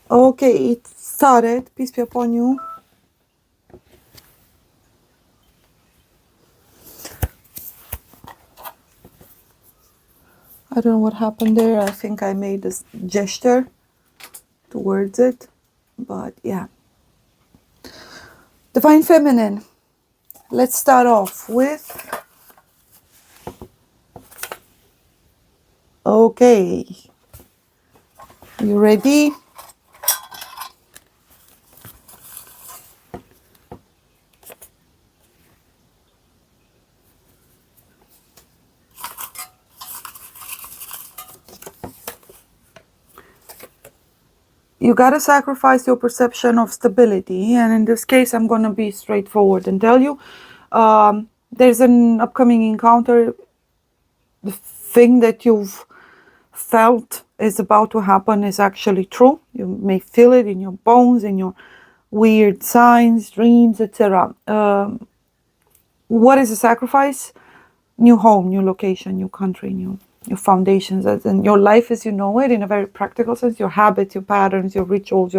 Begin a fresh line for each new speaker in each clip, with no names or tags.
Okay, it started. Peace be upon you. I don't know what happened there. I think I made this gesture towards it. But yeah. Divine Feminine. Let's start off with. Okay. You ready? You gotta sacrifice your perception of stability. And in this case, I'm gonna be straightforward and tell you there's an upcoming encounter. The thing that you've felt is about to happen is actually true. You may feel it in your bones, in your weird signs, dreams, etc. What is a sacrifice? New home, new location, new country, new foundations, and your life as you know it in a very practical sense. Your habits, your patterns, your rituals,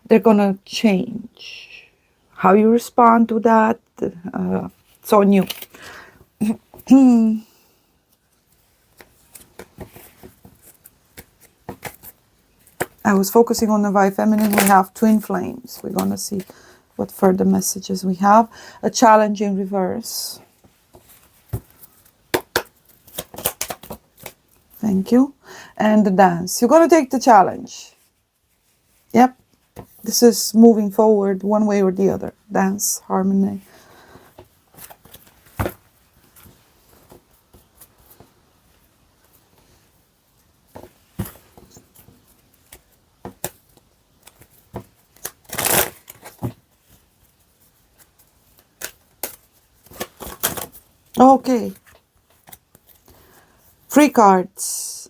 they're gonna change. How you respond to that, it's on you. I was focusing on the Divine Feminine. We have twin flames. We're gonna see what further messages we have. A challenge in reverse. Thank you. And the dance. You're gonna take the challenge. Yep. This is moving forward one way or the other. Dance, harmony. Okay. Free cards.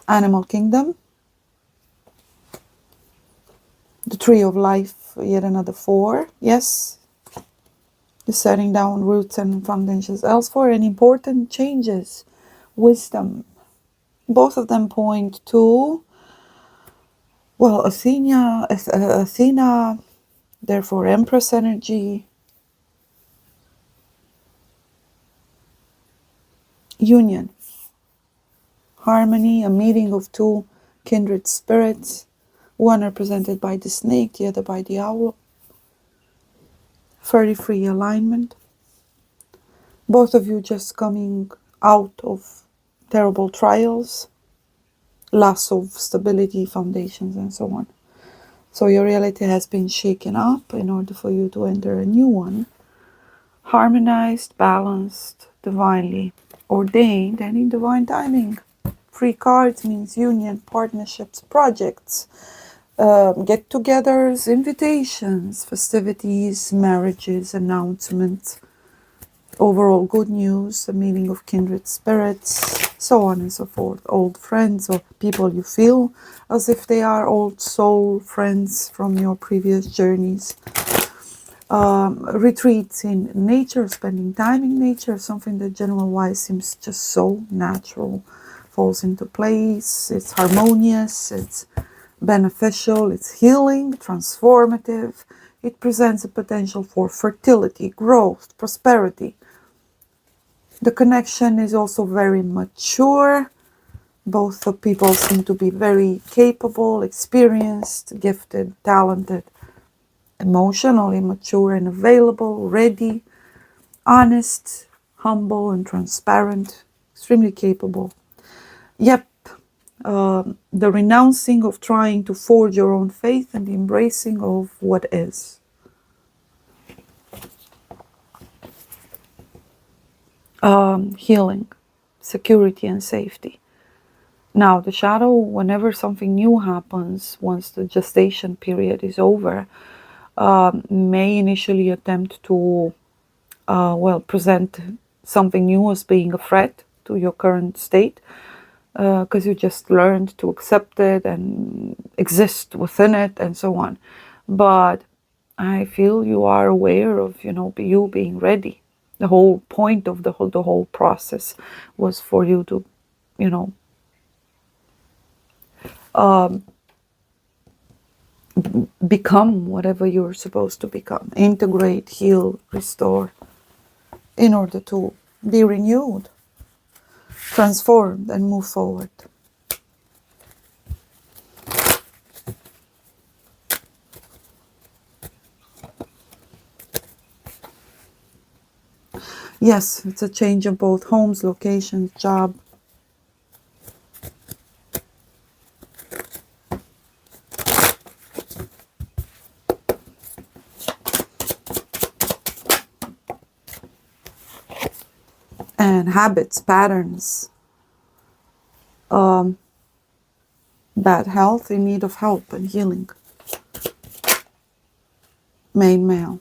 Animal Kingdom. The Tree of Life, yet another 4. Yes. The setting down roots and foundations elsewhere and important changes. Wisdom. Both of them point to, well, Athena, therefore Empress energy, union, harmony, a meeting of two kindred spirits, one represented by the snake, the other by the owl, very free alignment. Both of you just coming out of terrible trials, loss of stability, foundations, and so on. So your reality has been shaken up in order for you to enter a new one, harmonized, balanced, divinely ordained, and in divine timing. Free cards means union, partnerships, projects, get-togethers, invitations, festivities, marriages, announcements, overall good news, a meeting of kindred spirits, so on and so forth. Old friends or people you feel as if they are old soul friends from your previous journeys. Retreats in nature, spending time in nature, something that general wise seems just so natural, falls into place, it's harmonious, it's beneficial, it's healing, transformative, it presents a potential for fertility, growth, prosperity. The connection is also very mature. Both the people seem to be very capable, experienced, gifted, talented, emotionally mature and available, ready, honest, humble and transparent, extremely capable. Yep, the renouncing of trying to forge your own faith and the embracing of what is. Healing, security and safety. Now, the shadow, whenever something new happens, once the gestation period is over, may initially attempt to, present something new as being a threat to your current state, because you just learned to accept it and exist within it and so on. But I feel you are aware of, you being ready. The whole point of the whole process was for you to, you know, become whatever you're supposed to become. Integrate, heal, restore, in order to be renewed, transformed, and move forward. Yes, it's a change of both homes, locations, job. And habits, patterns, bad health, in need of help and healing. Main male.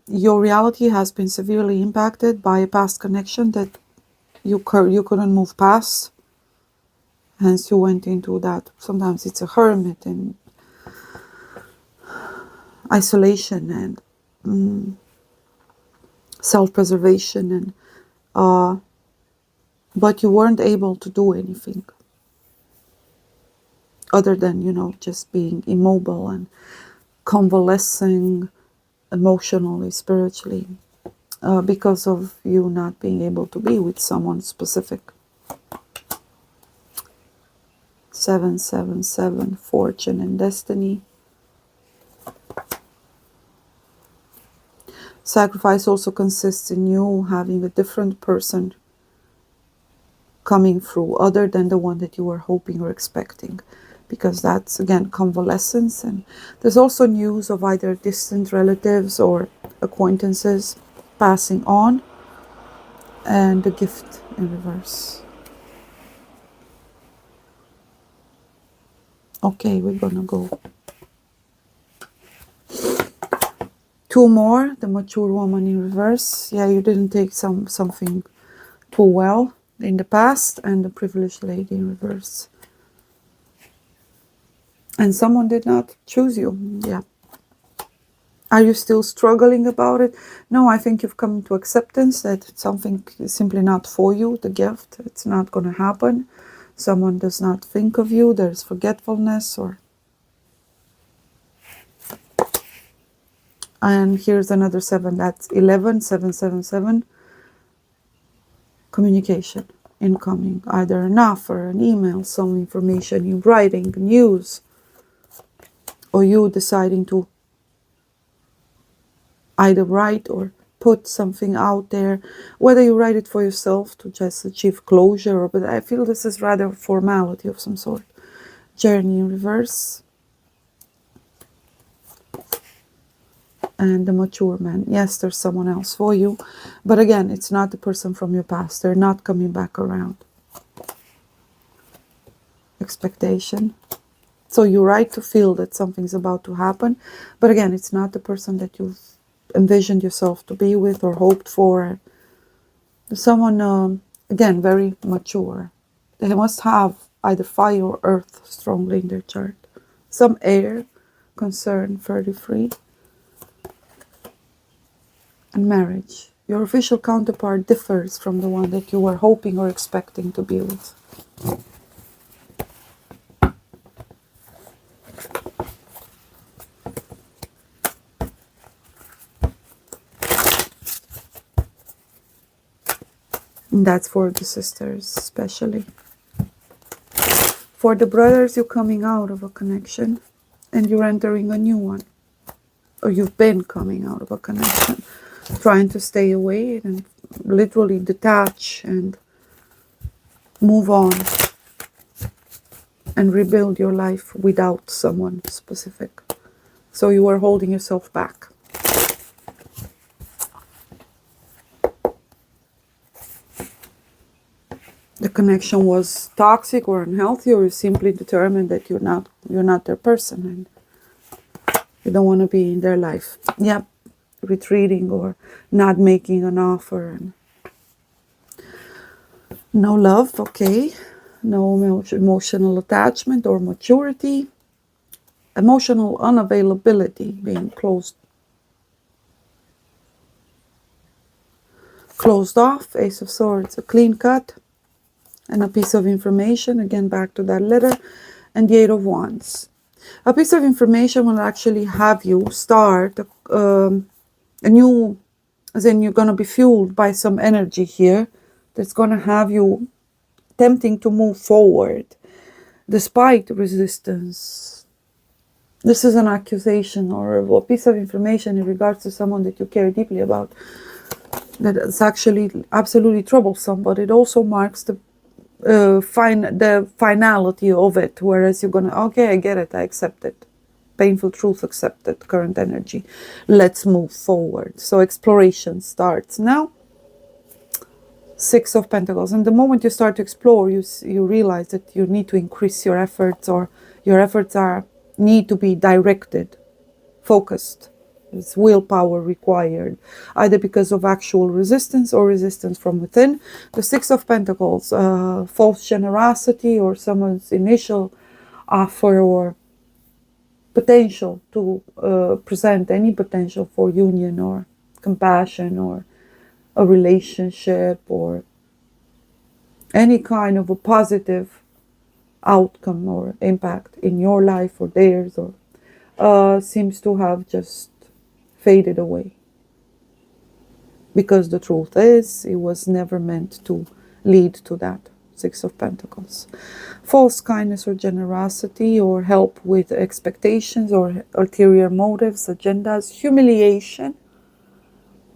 Your reality has been severely impacted by a past connection that you couldn't move past. Hence you went into that. Sometimes it's a hermit and isolation and self-preservation, and but you weren't able to do anything other than, just being immobile and convalescing emotionally, spiritually, because of you not being able to be with someone specific. 777, fortune and destiny. Sacrifice also consists in you having a different person coming through other than the one that you were hoping or expecting, because that's again convalescence. And there's also news of either distant relatives or acquaintances passing on, and the gift in reverse. Okay, we're gonna go 2 more. The mature woman in reverse. Yeah, you didn't take something too well in the past. And the privileged lady in reverse. And someone did not choose you. Yeah. Are you still struggling about it? No, I think you've come to acceptance that something is simply not for you, the gift. It's not going to happen. Someone does not think of you. There's forgetfulness or... And here's another 7. That's 11, 777. Communication, incoming. Either an offer, an email, some information in writing, news. Or you deciding to either write or put something out there, whether you write it for yourself to just achieve closure, but I feel this is rather a formality of some sort. Journey in reverse. And the mature man. Yes, there's someone else for you, but again, it's not the person from your past. They're not coming back around. Expectation. So you're right to feel that something's about to happen, but again, it's not the person that you've envisioned yourself to be with or hoped for. Someone, again, very mature. They must have either fire or earth strongly in their chart. Some air, concern, 33. And marriage. Your official counterpart differs from the one that you were hoping or expecting to be with. And that's for the sisters especially. For the brothers, you're coming out of a connection and you're entering a new one. Or you've been coming out of a connection, trying to stay away and literally detach and move on and rebuild your life without someone specific. So you were holding yourself back. The connection was toxic or unhealthy, or you simply determined that you're not their person and you don't want to be in their life. Yep, retreating or not making an offer. And no love, okay. No emotional attachment or maturity. Emotional unavailability, being closed off. Ace of Swords, a clean cut. And a piece of information, again back to that letter, and the 8 of Wands. A piece of information will actually have you start a new, as in you're going to be fueled by some energy here that's going to have you tempting to move forward despite resistance. This is an accusation or a piece of information in regards to someone that you care deeply about that is actually absolutely troublesome, but it also marks the finality of it, whereas you're gonna, okay, I get it, I accept it, painful truth accepted, current energy, let's move forward. So exploration starts now. Six of Pentacles, and the moment you start to explore, you realize that you need to increase your efforts, or your efforts need to be directed, focused. It's willpower required, either because of actual resistance or resistance from within. The Six of Pentacles, false generosity, or someone's initial offer or potential to present any potential for union or compassion or a relationship or any kind of a positive outcome or impact in your life or theirs, or seems to have just faded away. Because the truth is, it was never meant to lead to that. Six of Pentacles. False kindness or generosity, or help with expectations or ulterior motives, agendas, humiliation,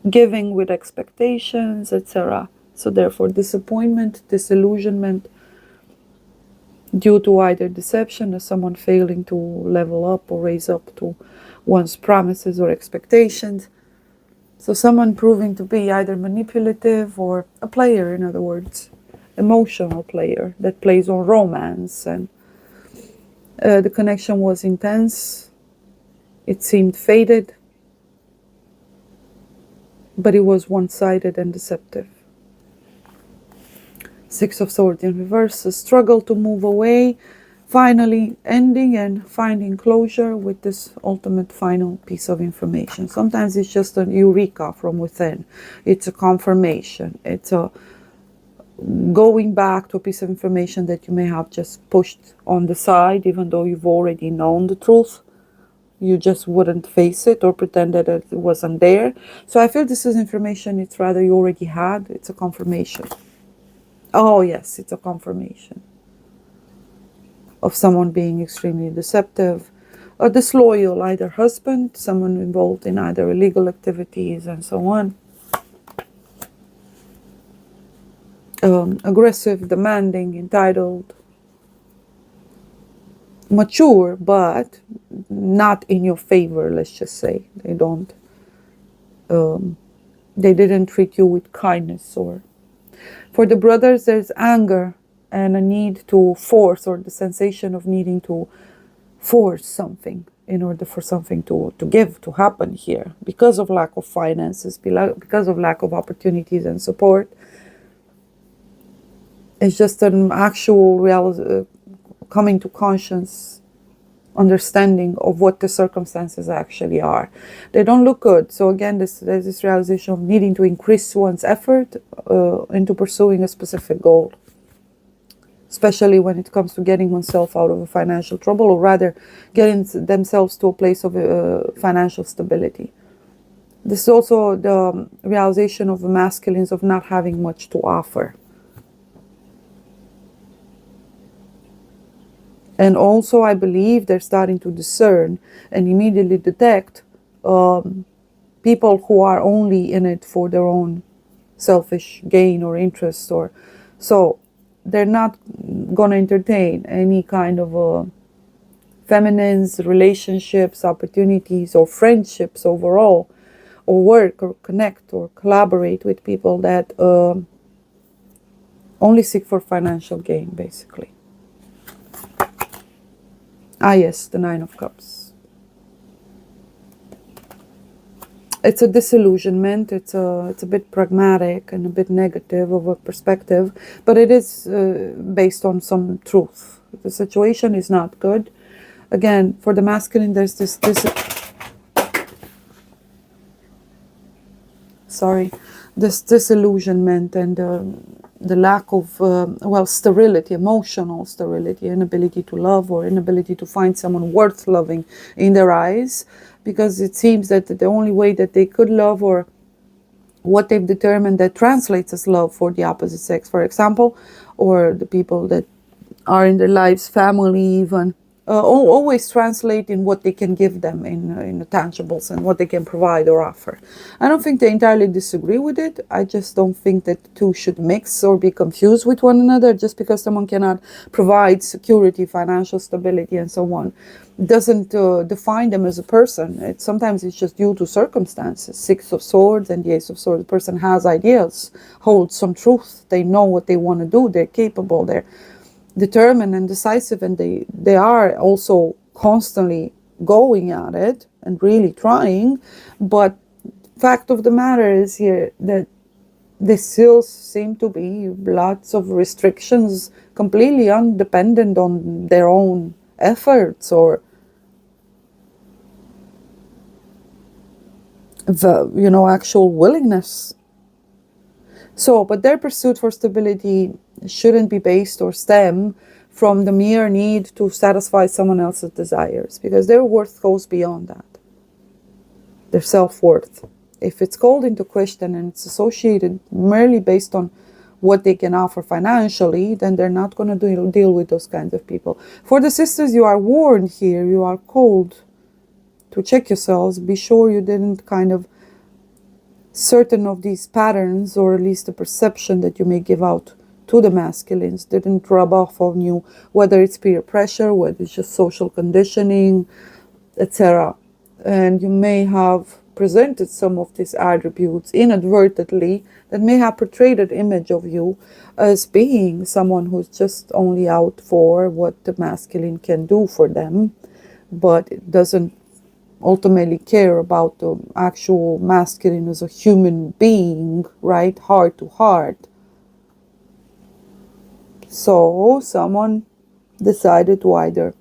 giving with expectations, etc. So therefore, disappointment, disillusionment, due to either deception or someone failing to level up or raise up to one's promises or expectations. So someone proving to be either manipulative or a player, in other words, emotional player that plays on romance. And the connection was intense. It seemed faded, but it was one-sided and deceptive. Six of Swords in reverse, a struggle to move away, finally ending and finding closure with this ultimate final piece of information. Sometimes it's just a eureka from within. It's a confirmation. It's a going back to a piece of information that you may have just pushed on the side, even though you've already known the truth. You just wouldn't face it or pretend that it wasn't there. So I feel this is information, it's rather you already had. It's a confirmation. Oh yes, it's a confirmation of someone being extremely deceptive, a disloyal, either husband, someone involved in either illegal activities and so on, aggressive, demanding, entitled, mature, but not in your favor, let's just say. They didn't treat you with kindness. Or for the brothers, there's anger and a need to force, or the sensation of needing to force something in order for something to give, to happen here, because of lack of finances, because of lack of opportunities and support. It's just an actual coming to conscious understanding of what the circumstances actually are. They don't look good. So again, there's this realization of needing to increase one's effort into pursuing a specific goal, especially when it comes to getting oneself out of a financial trouble, or rather getting themselves to a place of financial stability. This is also the realization of the masculines of not having much to offer. And also, I believe they're starting to discern and immediately detect people who are only in it for their own selfish gain or interest. Or so they're not going to entertain any kind of feminines, relationships, opportunities, or friendships overall, or work or connect or collaborate with people that only seek for financial gain, basically. Ah yes, the Nine of Cups. It's a disillusionment. It's a bit pragmatic and a bit negative of a perspective, but it is based on some truth. The situation is not good. Again, for the masculine, there's this disillusionment, and the lack of, sterility, emotional sterility, inability to love or inability to find someone worth loving in their eyes, because it seems that the only way that they could love, or what they've determined that translates as love for the opposite sex, for example, or the people that are in their lives, family even, always translate in what they can give them in the tangibles and what they can provide or offer. I don't think they entirely disagree with it. I just don't think that the two should mix or be confused with one another. Just because someone cannot provide security, financial stability, and so on, doesn't define them as a person. Sometimes it's just due to circumstances. Six of Swords and the Ace of Swords. The person has ideas, holds some truth. They know what they want to do. They're capable. They're determined and decisive, and they are also constantly going at it and really trying. But fact of the matter is here that there still seem to be lots of restrictions, completely undependent on their own efforts or the actual willingness. So, but their pursuit for stability shouldn't be based or stem from the mere need to satisfy someone else's desires, because their worth goes beyond that. Their self-worth. If it's called into question and it's associated merely based on what they can offer financially, then they're not going to deal with those kinds of people. For the sisters, you are warned here, you are called to check yourselves. Be sure you didn't kind of certain of these patterns, or at least the perception that you may give out to the masculines, didn't rub off on you, whether it's peer pressure, whether it's just social conditioning, etc. And you may have presented some of these attributes inadvertently that may have portrayed an image of you as being someone who's just only out for what the masculine can do for them, but it doesn't ultimately care about the actual masculine as a human being, right? Heart to heart. So someone decided to either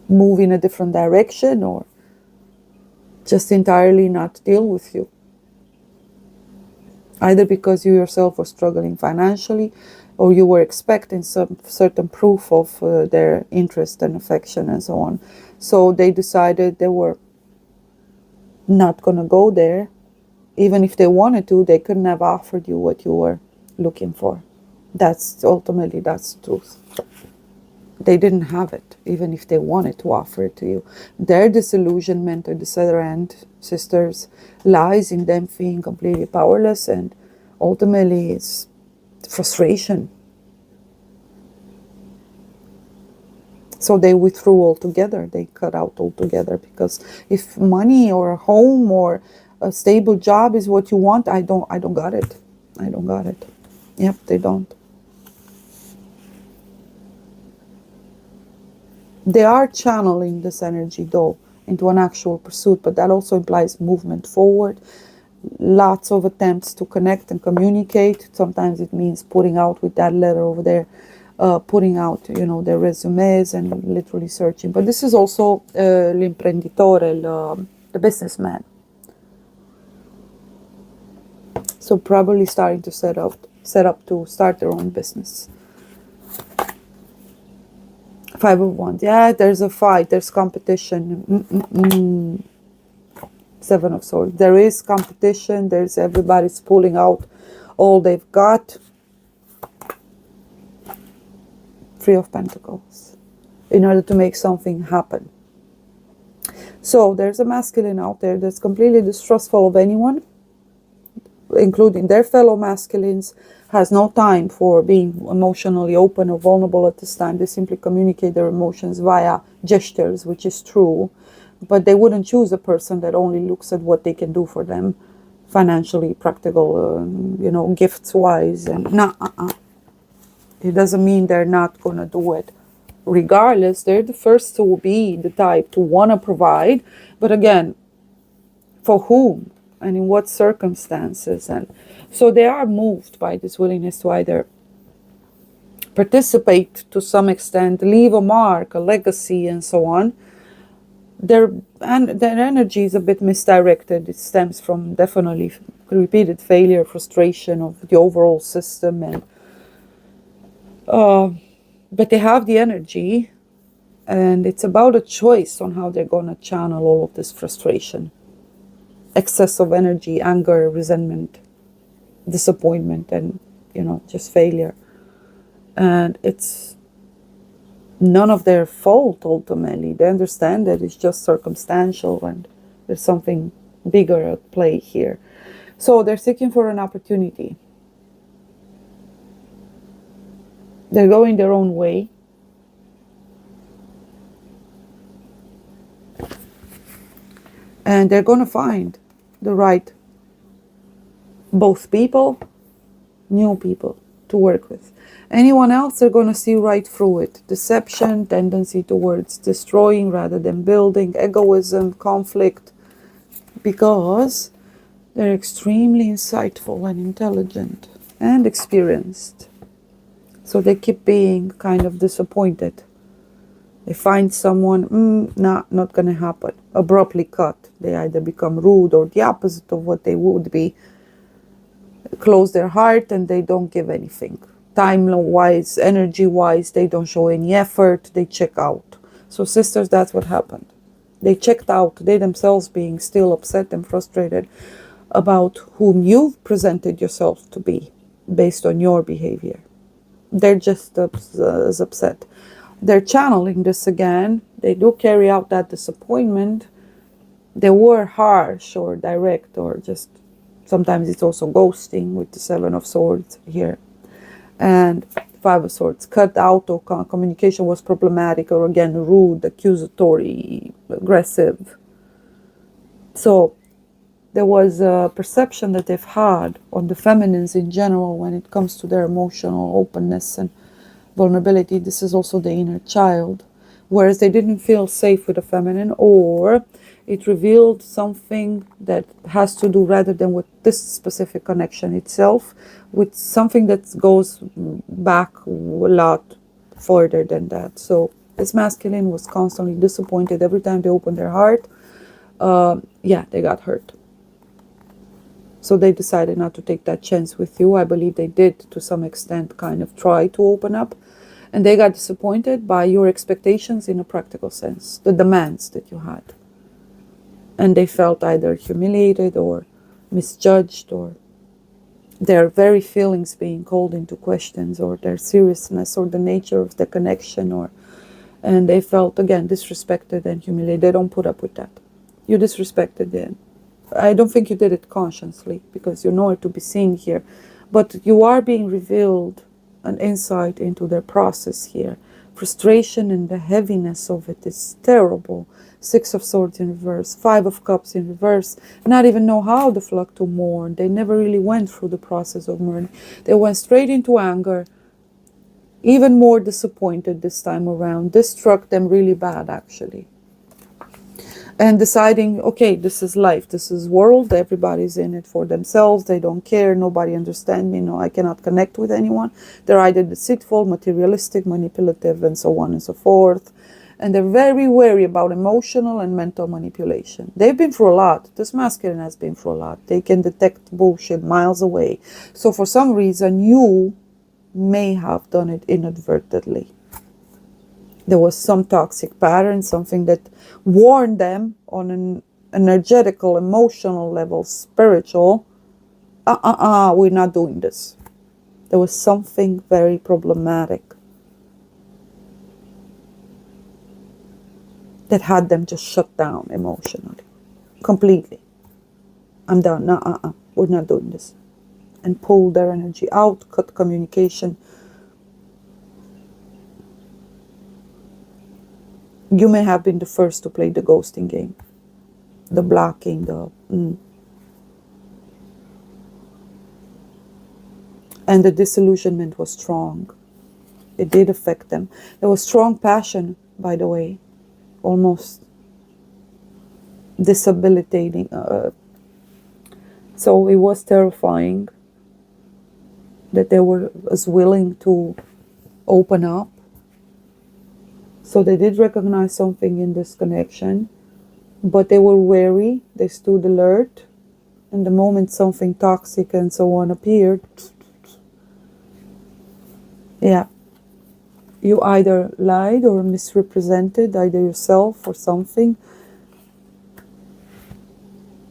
move in a different direction or just entirely not deal with you. Either because you yourself were struggling financially, or you were expecting some certain proof of their interest and affection and so on. So they decided they were not going to go there. Even if they wanted to, they couldn't have offered you what you were looking for. That's the truth. They didn't have it, even if they wanted to offer it to you. Their disillusionment at this other end, sisters, lies in them feeling completely powerless, and ultimately it's frustration. So they withdrew altogether. They cut out altogether, because if money or a home or a stable job is what you want, I don't got it. I don't got it. Yep, they don't. They are channeling this energy though into an actual pursuit, but that also implies movement forward. Lots of attempts to connect and communicate. Sometimes it means putting out with that letter over there, putting out, their resumes and literally searching. But this is also l'imprenditore, the businessman. So probably starting to set up to start their own business. Five of Wands. Yeah, there's a fight. There's competition. Seven of Swords. There is competition. There's everybody's pulling out all they've got. Three of Pentacles. In order to make something happen. So there's a masculine out there that's completely distrustful of anyone, including their fellow masculines, has no time for being emotionally open or vulnerable at this time. They simply communicate their emotions via gestures, which is true, but they wouldn't choose a person that only looks at what they can do for them, financially, practical, gifts-wise, and It doesn't mean they're not going to do it. Regardless, they're the first to be the type to want to provide, but again, for whom? And in what circumstances? And so they are moved by this willingness to either participate to some extent, leave a mark, a legacy, and so on. Their energy is a bit misdirected. It stems from definitely repeated failure, frustration of the overall system, and but they have the energy, and it's about a choice on how they're going to channel all of this frustration, excess of energy, anger, resentment, disappointment, and just failure. And it's none of their fault ultimately. They understand that it's just circumstantial and there's something bigger at play here. So they're seeking for an opportunity. They're going their own way. And they're going to find the right, both people, new people to work with. Anyone else, they're going to see right through it. Deception, tendency towards destroying rather than building, egoism, conflict, because they're extremely insightful and intelligent and experienced. So they keep being kind of disappointed. They find someone, not going to happen. Abruptly cut. They either become rude or the opposite of what they would be. Close their heart and they don't give anything. Time-wise, energy-wise, they don't show any effort. They check out. So sisters, that's what happened. They checked out. They themselves being still upset and frustrated about whom you've presented yourself to be based on your behavior. They're just as upset. They're channeling this again. They do carry out that disappointment. They were harsh or direct, or just sometimes it's also ghosting with the Seven of Swords here. And Five of Swords. Cut out or communication was problematic, or again rude, accusatory, aggressive. So there was a perception that they've had on the feminines in general when it comes to their emotional openness and vulnerability. This is also the inner child, whereas they didn't feel safe with the feminine, or it revealed something that has to do, rather than with this specific connection itself, with something that goes back a lot further than that. So this masculine was constantly disappointed every time they opened their heart. They got hurt. So they decided not to take that chance with you. I believe they did, to some extent, kind of try to open up. And they got disappointed by your expectations in a practical sense, the demands that you had. And they felt either humiliated or misjudged, or their very feelings being called into questions, or their seriousness, or the nature of the connection, and they felt, again, disrespected and humiliated. They don't put up with that. You disrespected them. I don't think you did it consciously, because you're nowhere to be seen here. But you are being revealed an insight into their process here. Frustration and the heaviness of it is terrible. Six of Swords in reverse, Five of Cups in reverse. Not even know how the fuck to mourn. They never really went through the process of mourning. They went straight into anger. Even more disappointed this time around. This struck them really bad, actually. And deciding, okay, this is life, this is world, everybody's in it for themselves, they don't care, nobody understands me, no, I cannot connect with anyone. They're either deceitful, materialistic, manipulative, and so on and so forth. And they're very wary about emotional and mental manipulation. They've been through a lot. This masculine has been through a lot. They can detect bullshit miles away. So for some reason, you may have done it inadvertently. There was some toxic pattern, something that warned them on an energetical, emotional level, spiritual. We're not doing this. There was something very problematic that had them just shut down emotionally, completely. I'm done. No, we're not doing this. And pull their energy out, cut communication. You may have been the first to play the ghosting game, the blocking, and the disillusionment was strong. It did affect them. There was strong passion, by the way, almost disabilitating. So it was terrifying that they were as willing to open up. So they did recognize something in this connection, but they were wary, they stood alert, And the moment something toxic and so on appeared, yeah, you either lied or misrepresented either yourself or something.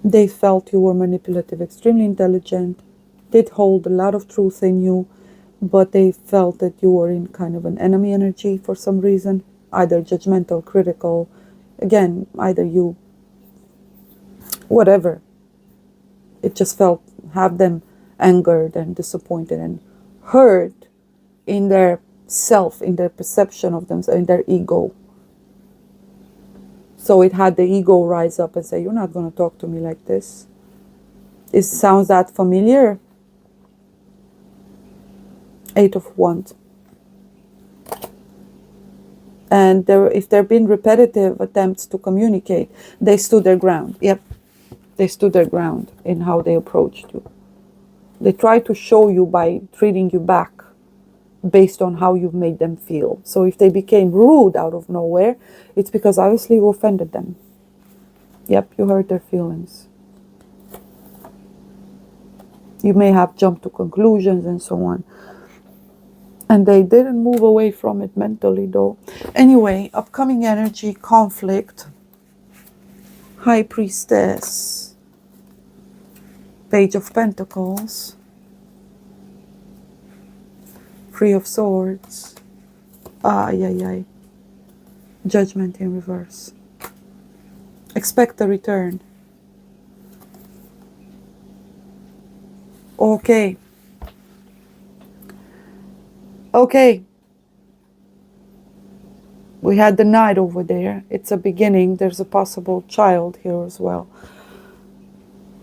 They felt you were manipulative, extremely intelligent, did hold a lot of truth in you, but they felt that you were in kind of an enemy energy for some reason, either judgmental, critical, again, either you, whatever. It just felt, have them angered and disappointed and hurt in their self, in their perception of themselves, in their ego. So it had the ego rise up and say, you're not going to talk to me like this. It sounds that familiar? Eight of Wands. And if there have been repetitive attempts to communicate, they stood their ground. Yep, they stood their ground in how they approached you. They tried to show you by treating you back based on how you've made them feel. So if they became rude out of nowhere, it's because obviously you offended them. Yep, you hurt their feelings. You may have jumped to conclusions and so on. And they didn't move away from it mentally though. Anyway, upcoming energy, conflict, High Priestess, Page of Pentacles, Three of Swords, Judgment in reverse. Expect a return. Okay. We had the Knight over there. It's a beginning. There's a possible child here as well.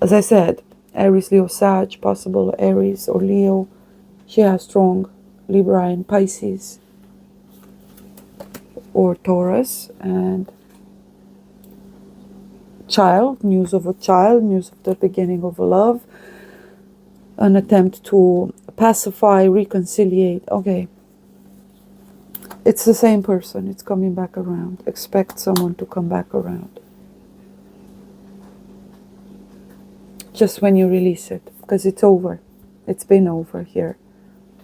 As I said, Aries, Leo, Sag, possible Aries or Leo. She has strong Libra and Pisces or Taurus. And child, news of a child, news of the beginning of a love. An attempt to pacify, reconciliate. Okay. It's the same person. It's coming back around. Expect someone to come back around. Just when you release it. Because it's over. It's been over here.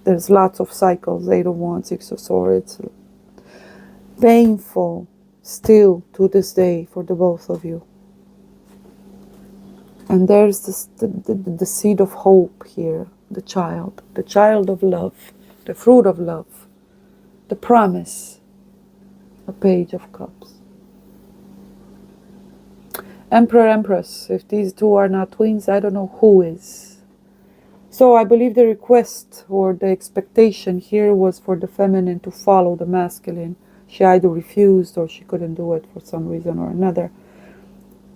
There's lots of cycles. 8 of Wands, 6 of Swords. Painful. Still to this day for the both of you. And there's this, the seed of hope here. The child of love. The fruit of love. The promise. A Page of Cups. Emperor, Empress. If these two are not twins, I don't know who is. So I believe the request or the expectation here was for the feminine to follow the masculine. She either refused or she couldn't do it for some reason or another.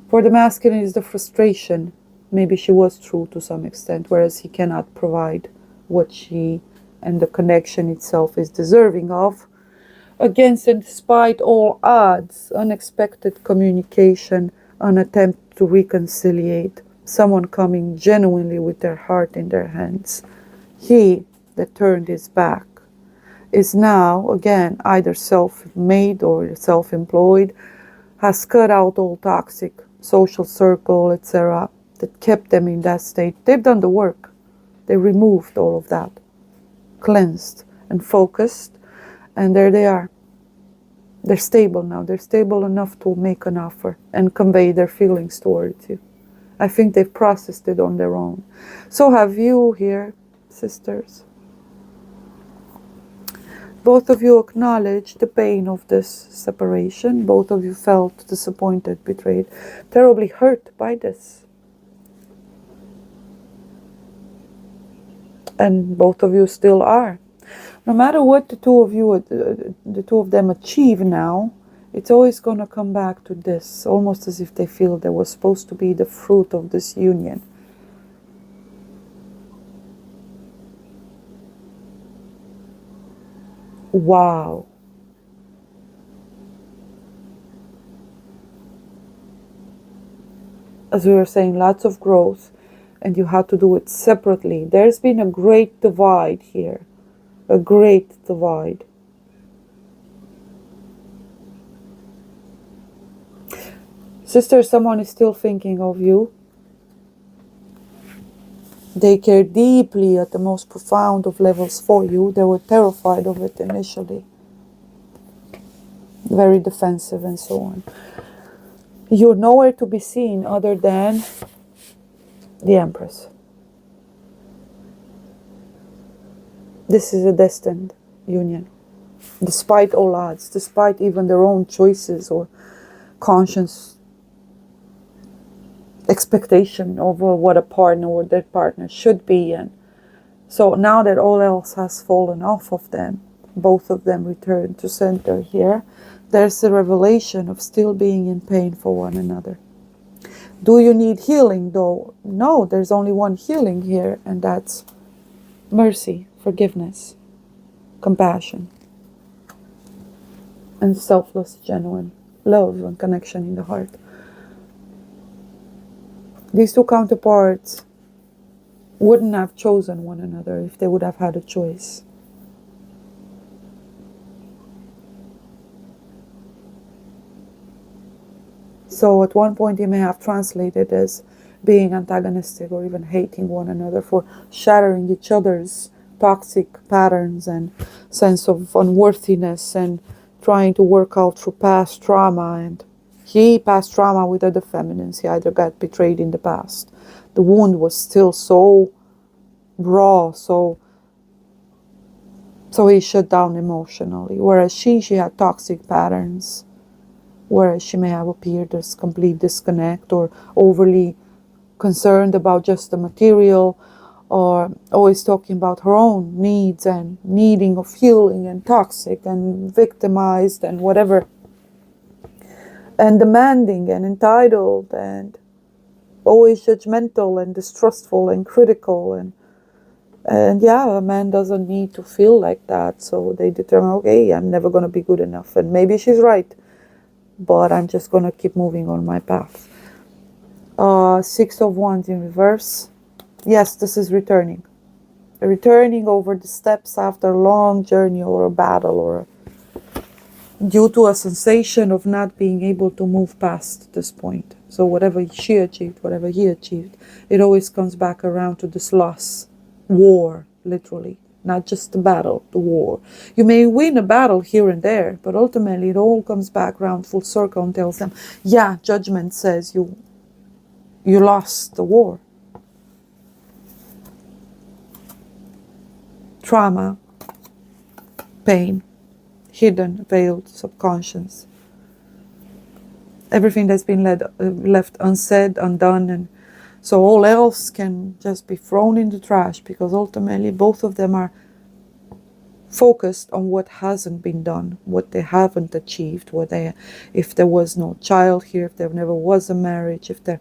For the masculine is the frustration. Maybe she was true to some extent, whereas he cannot provide what she and the connection itself is deserving of. Against and despite all odds, unexpected communication, an attempt to reconciliate, someone coming genuinely with their heart in their hands. He that turned his back is now, again, either self-made or self-employed, has cut out all toxic social circle, etc., that kept them in that state. They've done the work. They removed all of that, cleansed and focused, and there they are. They're stable now. They're stable enough to make an offer and convey their feelings towards you. I think they've processed it on their own. So have you here, sisters. Both of you acknowledge the pain of this separation. Both of you felt disappointed, betrayed, terribly hurt by this. And both of you still are. No matter what the two of them achieve now, it's always going to come back to this, almost as if they feel there was supposed to be the fruit of this union. Wow. As we were saying, lots of growth, and you had to do it separately. There's been a great divide here. A great divide. Sister, someone is still thinking of you. They care deeply at the most profound of levels for you. They were terrified of it initially, very defensive and so on. You're nowhere to be seen other than the Empress. This is a destined union. Despite all odds, despite even their own choices or conscience expectation of what a partner or their partner should be. And so now that all else has fallen off of them, both of them return to center here, there's a revelation of still being in pain for one another. Do you need healing though? No, there's only one healing here, and that's mercy, forgiveness, compassion, and selfless, genuine love and connection in the heart. These two counterparts wouldn't have chosen one another if they would have had a choice. So at one point you may have translated as being antagonistic or even hating one another for shattering each other's toxic patterns and sense of unworthiness and trying to work out through past trauma. And he passed trauma with other feminines. He either got betrayed in the past. The wound was still so raw, so he shut down emotionally. Whereas she had toxic patterns. Whereas she may have appeared as complete disconnect or overly concerned about just the material, or always talking about her own needs and needing of healing and toxic and victimized and whatever, and demanding and entitled and always judgmental and distrustful and critical. And yeah, a man doesn't need to feel like that, so they determine, okay, I'm never going to be good enough, and maybe she's right, but I'm just going to keep moving on my path. 6 of Wands in reverse. Yes, this is returning over the steps after a long journey or a battle, or due to a sensation of not being able to move past this point. So whatever she achieved, whatever he achieved, it always comes back around to this loss, war, literally, not just the battle, the war. You may win a battle here and there, but ultimately it all comes back around full circle and tells them, yeah, judgment says you lost the war. Trauma, pain, hidden, veiled, subconscious. Everything that's been left unsaid, undone, and so all else can just be thrown in the trash, because ultimately both of them are focused on what hasn't been done, what they haven't achieved, if there was no child here, if there never was a marriage, if there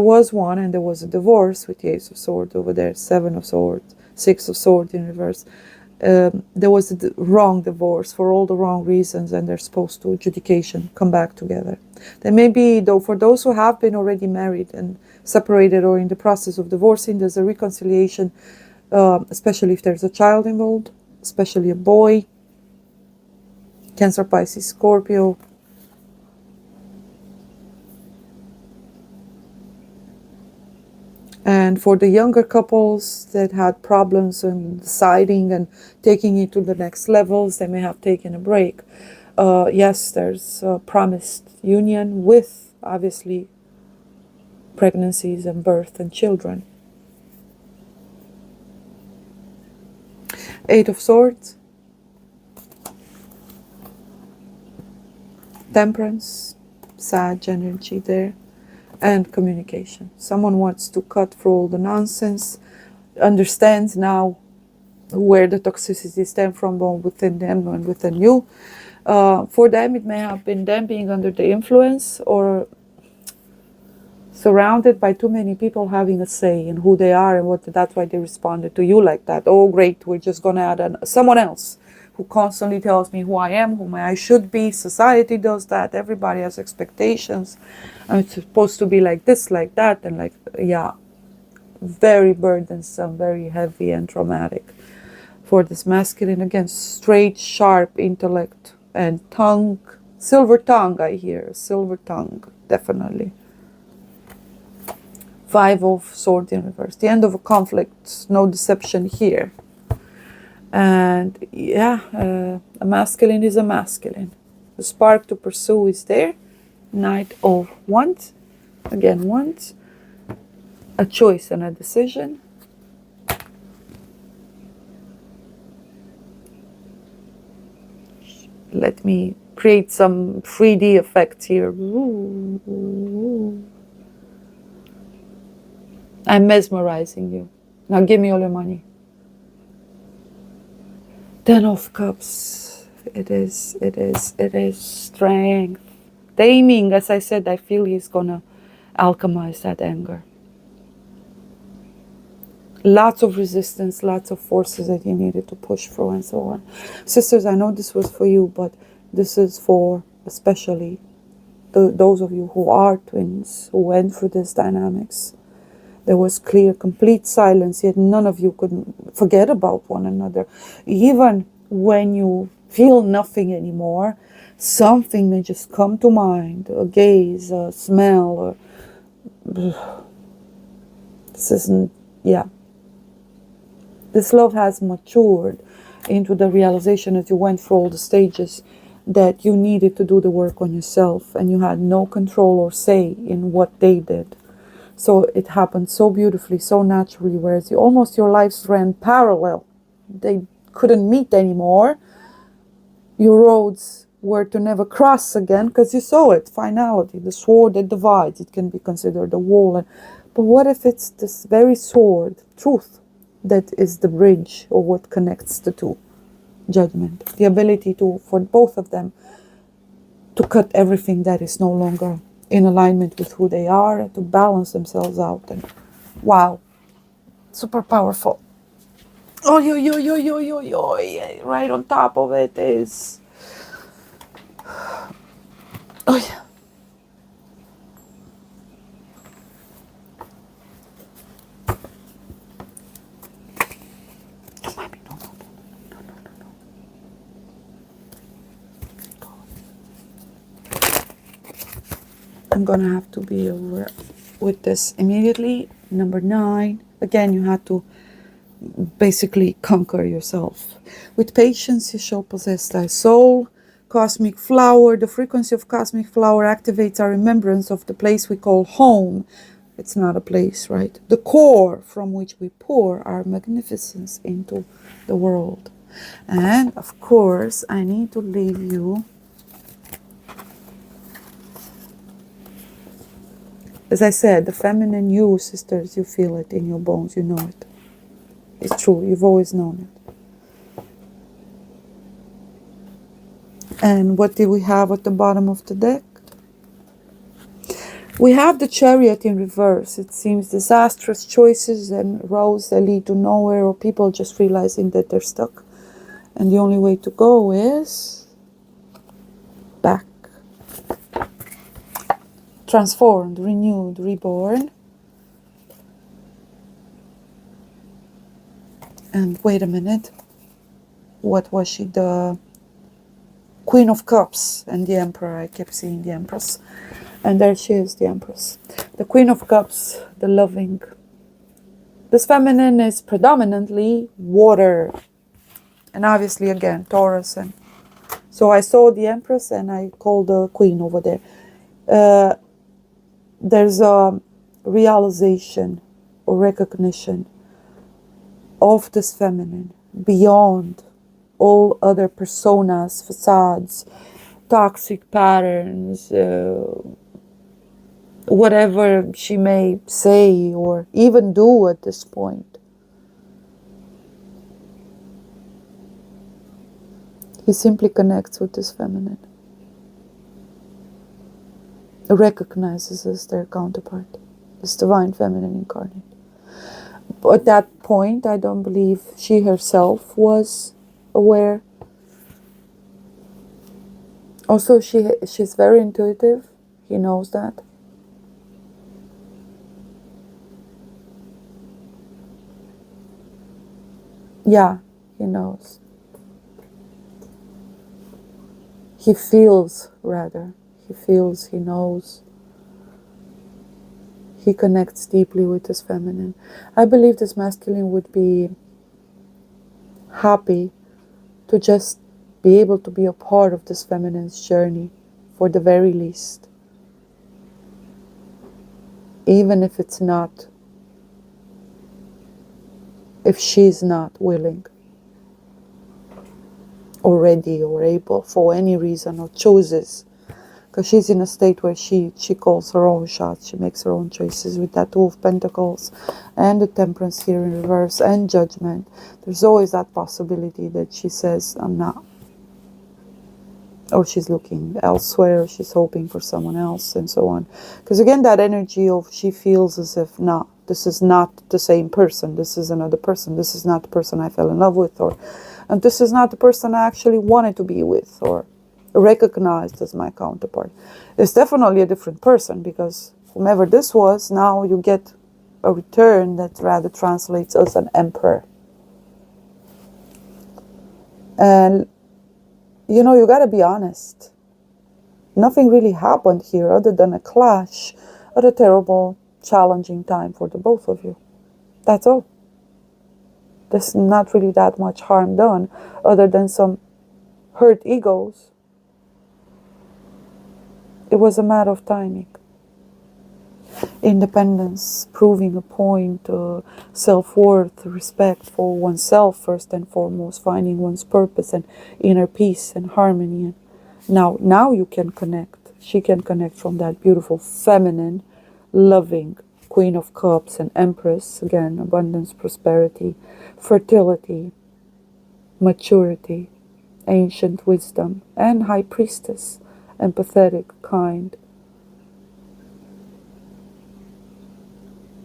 was one and there was a divorce with the Ace of Swords over there, 7 of Swords, 6 of Swords in reverse. There was a wrong divorce for all the wrong reasons, and they're supposed to adjudication come back together. There may be, though, for those who have been already married and separated or in the process of divorcing, there's a reconciliation, especially if there's a child involved, especially a boy, Cancer, Pisces, Scorpio. And for the younger couples that had problems in deciding and taking it to the next levels, they may have taken a break. Yes, there's a promised union with, obviously, pregnancies and birth and children. 8 of Swords. Temperance, Sag energy there. And communication. Someone wants to cut through all the nonsense, understands now where the toxicity stems from, both within them and within you. For them, it may have been them being under the influence or surrounded by too many people having a say in who they are and that's why they responded to you like that. Oh, great, we're just going to add someone else who constantly tells me who I am, who I should be. Society does that. Everybody has expectations. And it's supposed to be like this, like that, and very burdensome, very heavy and traumatic for this masculine. Again, straight, sharp intellect and tongue, silver tongue, I hear, silver tongue, definitely. Five of Swords in reverse. The end of a conflict, no deception here. And yeah, a masculine is a masculine. The spark to pursue is there. Knight of Wands. Again, Wands. A choice and a decision. Let me create some 3D effects here. I'm mesmerizing you. Now give me all your money. Ten of Cups. It is strength. Taming, as I said, I feel he's gonna alchemize that anger. Lots of resistance, lots of forces that he needed to push through and so on. Sisters, I know this was for you, but this is for especially those of you who are twins, who went through this dynamics. There was clear, complete silence, yet none of you could forget about one another. Even when you feel nothing anymore, something may just come to mind, a gaze, a smell, or this isn't, yeah. This love has matured into the realization as you went through all the stages that you needed to do the work on yourself and you had no control or say in what they did. So it happened so beautifully, so naturally, whereas almost your lives ran parallel. They couldn't meet anymore. Your roads were to never cross again because you saw it, finality, the sword that divides. It can be considered a wall. But what if it's this very sword, truth, that is the bridge or what connects the two? Judgment. The ability to, for both of them, to cut everything that is no longer in alignment with who they are and to balance themselves out. And wow, super powerful. Oh, right on top of it is, oh yeah. I'm gonna have to be over with this immediately. Number 9, again, you had to basically conquer yourself. With patience you shall possess thy soul. Cosmic flower, the frequency of cosmic flower activates our remembrance of the place we call home. It's not a place, right? The core from which we pour our magnificence into the world. And of course, I need to leave you, as I said, the feminine you, sisters, you feel it in your bones, you know it. It's true, you've always known it. And what do we have at the bottom of the deck? We have the Chariot in reverse. It seems disastrous choices and roads that lead to nowhere, or people just realizing that they're stuck. And the only way to go is back. Transformed, renewed, reborn. And wait a minute. What was she? The Queen of Cups and the Emperor. I kept seeing the Empress. And there she is, the Empress. The Queen of Cups, the loving. This feminine is predominantly water. And obviously, again, Taurus. And so I saw the Empress and I called the Queen over there. There's a realization or recognition of this feminine beyond all other personas, facades, toxic patterns, whatever she may say or even do at this point. He simply connects with this feminine. Recognizes as their counterpart, this divine feminine incarnate. But at that point, I don't believe she herself was aware. Also, she's very intuitive. He knows that. Yeah, he knows. He feels, rather. He feels, he knows. he connects deeply with his feminine. I believe this masculine would be happy to just be able to be a part of this feminine's journey, for the very least. Even if it's not, if she's not willing or ready or able for any reason, or chooses, because she's in a state where she calls her own shots, she makes her own choices with that Two of Pentacles and the Temperance here in reverse and Judgment. There's always that possibility that she says, I'm not. Or she's looking elsewhere, she's hoping for someone else, and so on. Because again, that energy of she feels as if, no, this is not the same person, this is another person, this is not the person I fell in love with, or and this is not the person I actually wanted to be with or recognized as my counterpart. It's definitely a different person, because whomever this was, now you get a return that rather translates as an emperor. And you know, you gotta be honest. Nothing really happened here other than a clash at a terrible, challenging time for the both of you. That's all. There's not really that much harm done other than some hurt egos. It was a matter of timing. Independence, proving a point, self-worth, respect for oneself first and foremost, finding one's purpose and inner peace and harmony. And now you can connect. She can connect from that beautiful feminine, loving Queen of Cups and Empress. Again, abundance, prosperity, fertility, maturity, ancient wisdom, and High Priestess, empathetic, kind,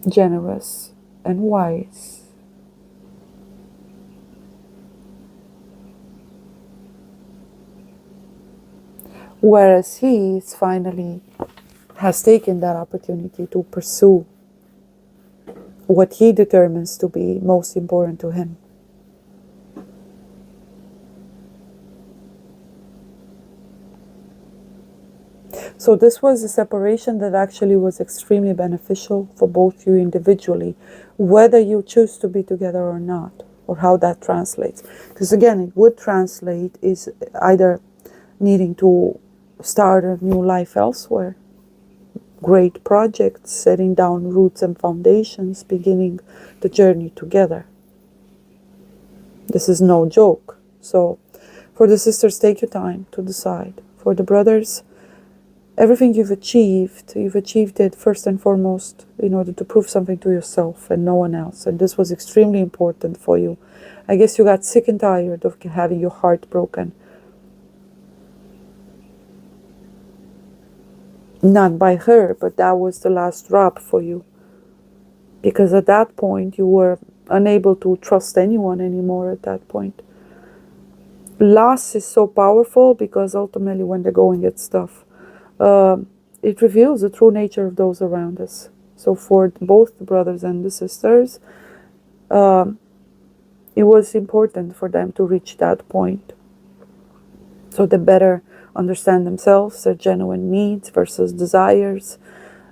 generous, and wise. Whereas he is finally has taken that opportunity to pursue what he determines to be most important to him. So this was a separation that actually was extremely beneficial for both you individually, whether you choose to be together or not, or how that translates. Because again, it would translate is either needing to start a new life elsewhere, great projects, setting down roots and foundations, beginning the journey together. This is no joke. So for the sisters, take your time to decide. For the brothers, everything you've achieved it first and foremost in order to prove something to yourself and no one else. And this was extremely important for you. I guess you got sick and tired of having your heart broken. Not by her, but that was the last drop for you. Because at that point, you were unable to trust anyone anymore at that point. Loss is so powerful because ultimately when the going gets tough, it reveals the true nature of those around us. So for both the brothers and the sisters, it was important for them to reach that point. So they better understand themselves, their genuine needs versus desires,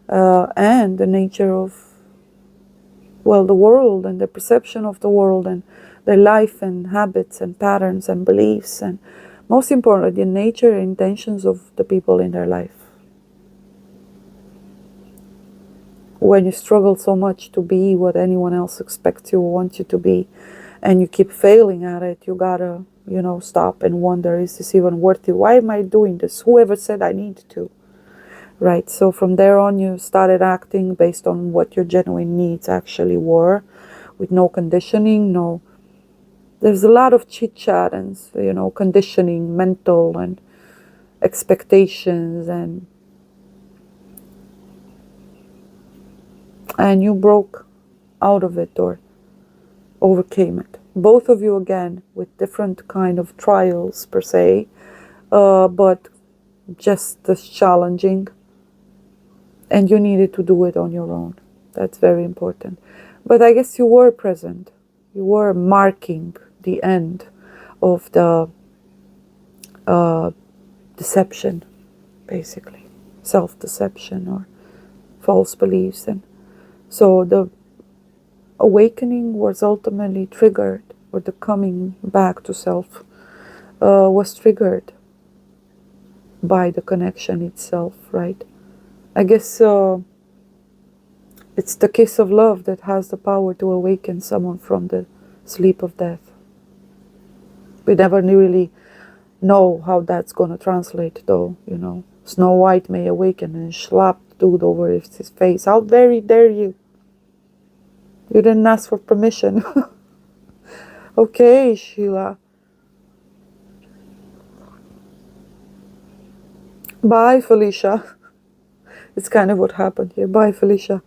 and the nature of, well, the world and the perception of the world and their life and habits and patterns and beliefs, and most importantly, the nature and intentions of the people in their life. When you struggle so much to be what anyone else expects you or wants you to be, and you keep failing at it, you gotta, stop and wonder, is this even worth it? Why am I doing this? Whoever said I need to? Right? So from there on, you started acting based on what your genuine needs actually were, with no conditioning, there's a lot of chit-chat and, conditioning, mental and expectations, and you broke out of it or overcame it. Both of you, again, with different kind of trials per se, but just as challenging, and you needed to do it on your own. That's very important. But I guess you were present. You were marking the end of the deception, basically. Self-deception or false beliefs. And So the awakening was ultimately triggered, or the coming back to self was triggered by the connection itself, right? I guess it's the kiss of love that has the power to awaken someone from the sleep of death. We never really know how that's going to translate, though, you know. Snow White may awaken and slap the dude over his face. How very dare you? You didn't ask for permission. Okay, Sheila. Bye, Felicia. It's kind of what happened here. Bye, Felicia.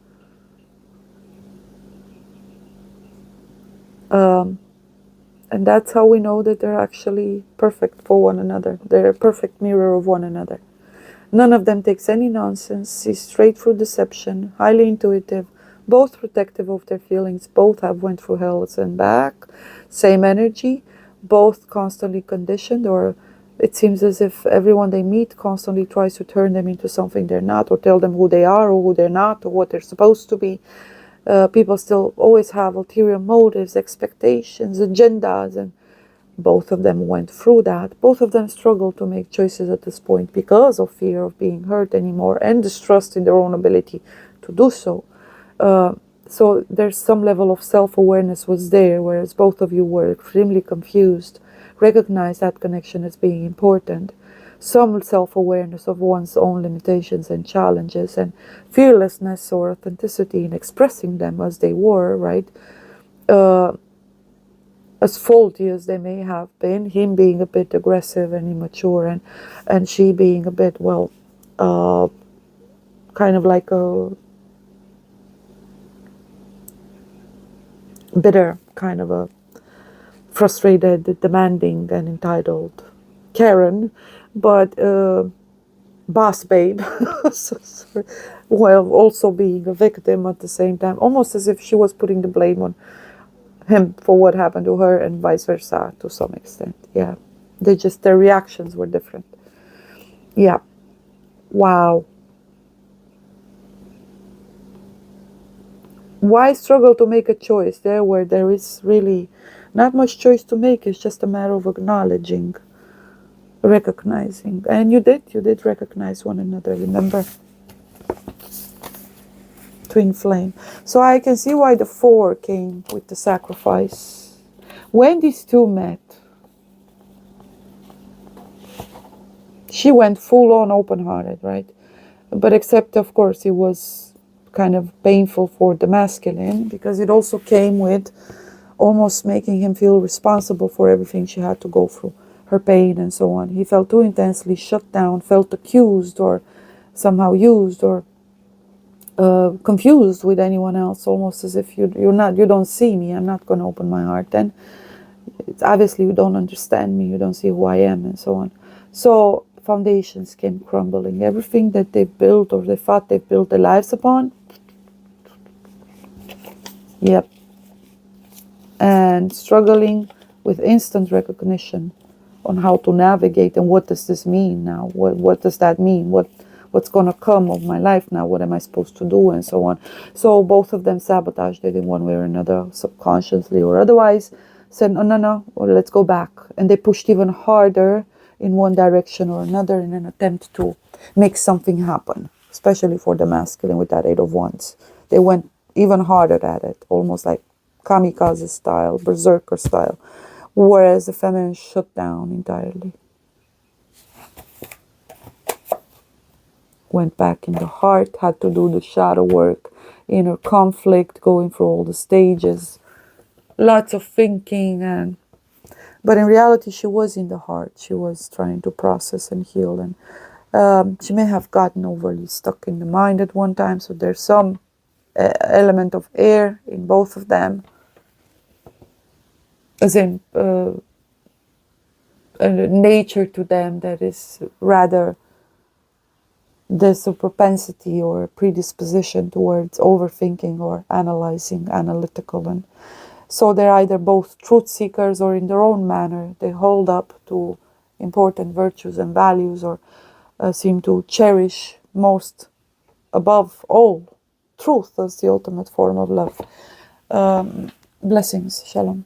Um, and that's how we know that they're actually perfect for one another. They're a perfect mirror of one another. None of them takes any nonsense, sees straight through deception, highly intuitive, both protective of their feelings, both have went through hells and back, same energy, both constantly conditioned, or it seems as if everyone they meet constantly tries to turn them into something they're not, or tell them who they are or who they're not, or what they're supposed to be. People still always have ulterior motives, expectations, agendas, and both of them went through that. Both of them struggle to make choices at this point because of fear of being hurt anymore and distrust in their own ability to do so. Uh, so there's some level of self-awareness was there, whereas both of you were extremely confused. Recognize that connection as being important. Some self-awareness of one's own limitations and challenges, and fearlessness or authenticity in expressing them as they were, right? Uh, as faulty as they may have been, him being a bit aggressive and immature, and she being a bit, well, uh, kind of like a bitter, kind of a frustrated, demanding, and entitled Karen, but boss babe, while also being a victim at the same time, almost as if she was putting the blame on him for what happened to her, and vice versa to some extent. Yeah, their reactions were different. Yeah. Wow. Why struggle to make a choice there where there is really not much choice to make? It's just a matter of acknowledging, recognizing. And you did recognize one another, remember? Twin flame. So I can see why the 4 came with the sacrifice. When these two met, she went full on open hearted, right? But except, of course, it was kind of painful for the masculine because it also came with almost making him feel responsible for everything she had to go through, her pain and so on. He felt too intensely shut down, felt accused or somehow used or confused with anyone else, almost as if you don't see me, I'm not going to open my heart. Then it's obviously you don't understand me, you don't see who I am, and so on. So foundations came crumbling. Everything that they built or they thought they built their lives upon, yep. And struggling with instant recognition on how to navigate and what does this mean now? What does that mean? What's going to come of my life now? What am I supposed to do? And so on. So both of them sabotaged it in one way or another, subconsciously or otherwise, said, no, or let's go back. And they pushed even harder in one direction or another in an attempt to make something happen, especially for the masculine with that 8 of Wands. They went even harder at it, almost like kamikaze style, berserker style, whereas the feminine shut down entirely. Went back in the heart, had to do the shadow work, inner conflict, going through all the stages, lots of thinking, but in reality she was in the heart. She was trying to process and heal, and she may have gotten overly stuck in the mind at one time, so there's some element of air in both of them, as in a nature to them that is rather, there's a propensity or a predisposition towards overthinking or analyzing, analytical, and so they're either both truth seekers or in their own manner they hold up to important virtues and values, or seem to cherish most above all truth as the ultimate form of love. Blessings. Shalom.